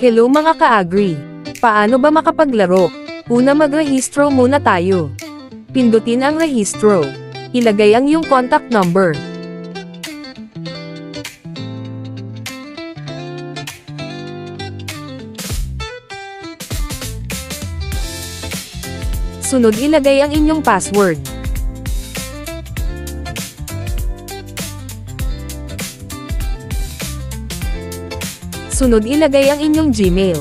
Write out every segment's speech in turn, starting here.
Hello mga ka-agri! Paano ba makapaglaro? Una magrehistro muna tayo. Pindutin ang rehistro. Ilagay ang iyong contact number. Sunod ilagay ang inyong password. Sunod ilagay ang inyong Gmail.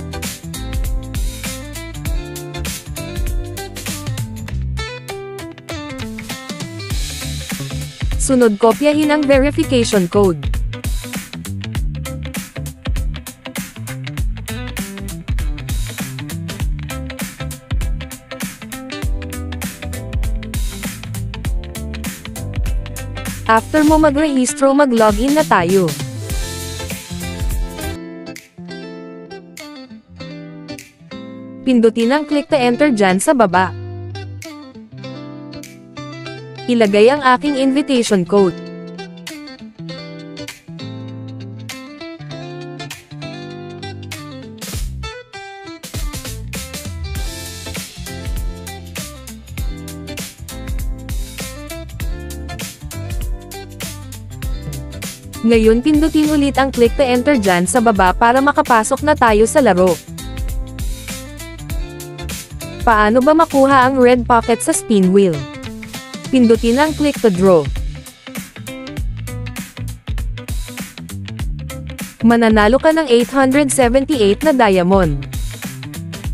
Sunod kopyahin ang verification code. After mo magrehistro, mag-login na tayo. Pindutin ang click to enter dyan sa baba. Ilagay ang aking invitation code. Ngayon pindutin ulit ang click to enter dyan sa baba para makapasok na tayo sa laro. Paano ba makuha ang red pocket sa spin wheel? Pindutin ang click to draw. Mananalo ka ng 878 na diamond.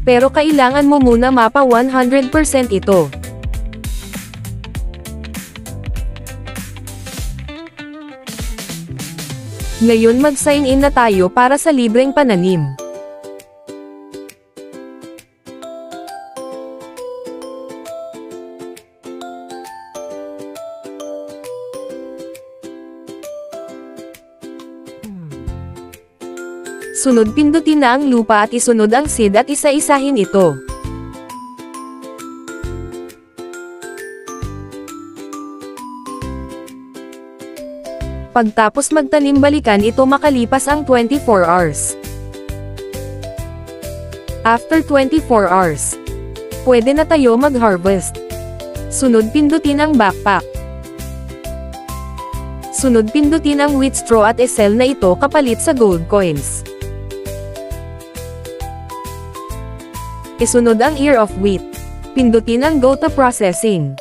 Pero kailangan mo muna mapa 100% ito. Ngayon mag-sign in na tayo para sa libreng pananim. Sunod pindutin na ang lupa at isunod ang seed at isa-isahin ito. Pagtapos magtanim balikan ito makalipas ang 24 hours. After 24 hours, pwede na tayo mag-harvest. Sunod pindutin ang backpack. Sunod pindutin ang wheat straw at i-sell na ito kapalit sa gold coins. Isunod ang ear of wheat. Pindutin ang go to processing.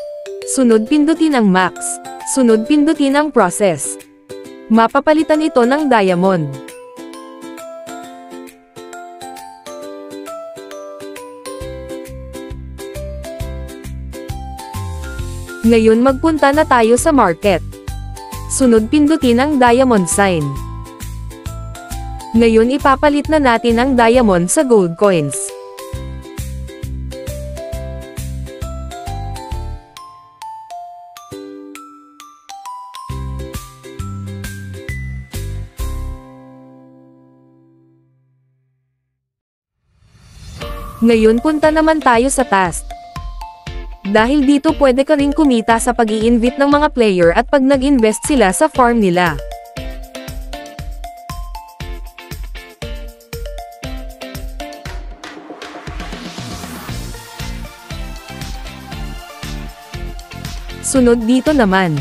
Sunod pindutin ang max. Sunod pindutin ang process. Mapapalitan ito ng diamond. Ngayon magpunta na tayo sa market. Sunod pindutin ang diamond sign. Ngayon ipapalit na natin ang diamond sa gold coins. Ngayon punta naman tayo sa task. Dahil dito pwede ka rin kumita sa pag-i-invite ng mga player at pag nag-invest sila sa farm nila. Sunod dito naman.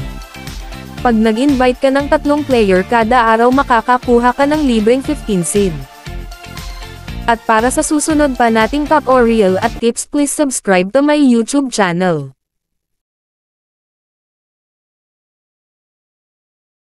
Pag nag-invite ka ng 3 player kada araw makakakuha ka ng libreng 15 seed. At para sa susunod pa nating tutorial at tips, please subscribe to my YouTube channel.